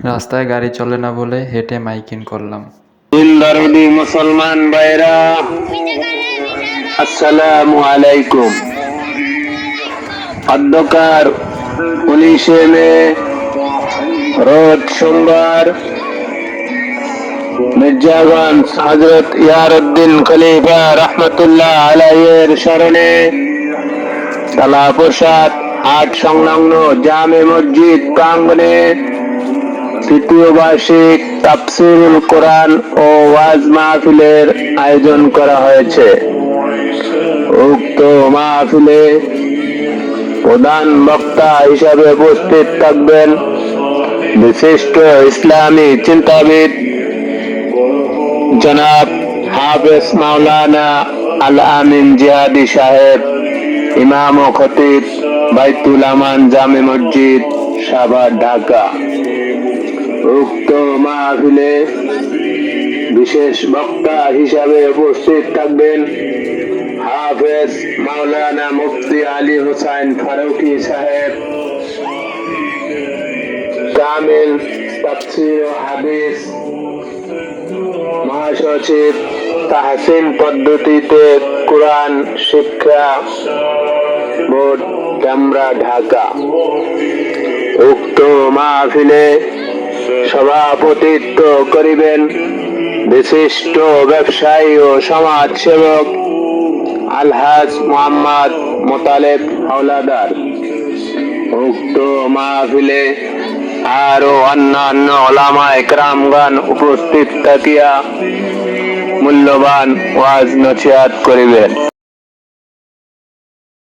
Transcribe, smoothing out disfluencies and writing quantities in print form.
রাস্তায় গাড়ি চলে না বলে হেঁটে মাইকিং করলাম। দিনদারদি মুসলমান ভাইরা, আসসালামু আলাইকুম। অধ্যকার 19 মে, রোজ সোমবার, মির্জাগঞ্জ হযরত ইয়ারউদ্দিন খলিফা রহমতুল্লাহ আলাইহির স্মরণে সালাহপ্রসাদ হাট সংলগ্ন জামে মসজিদ প্রাঙ্গণে তৃতীয় বার্ষিক তাফসীরুল কোরআন ও ওয়াজ মাহফিলের আয়োজন করা হয়েছে। উক্ত মাহফিলে প্রধান বক্তা হিসাবে উপস্থিত থাকবেন বিশিষ্ট ইসলামী চিন্তাবিদ জনাব হাফেজ মাওলানা আল আমিন জিহাদি সাহেব, ইমাম ও খতিব বাইতুল আমান জামে মসজিদ, সাভার, ঢাকা। উক্ত মাহফিলে বিশেষ বক্তা হিসাবে উপস্থিত থাকবেন হাফেজ মাওলানা মুফতি আলী হোসাইন ফারুকী সাহেব, কামিল তাফসীর ও হাদিস মহাসচিব, তাহসিন পদ্ধতিতে কোরআন শিক্ষা বোর্ড, ডামরা, ঢাকা। উক্ত মাহফিলে সভাপতিত্ব করিবেন বিশিষ্ট ব্যবসায়ী ও সমাজ সেবক আলহাজ মোহাম্মদ মোতালেব হাওলাদার। উক্ত মাহফিলে আরো অন্যান্য উলামায়ে কেরামগণ উপস্থিত থাকিয়া মূল্যবান ওয়াজ নসিহত করিবেন।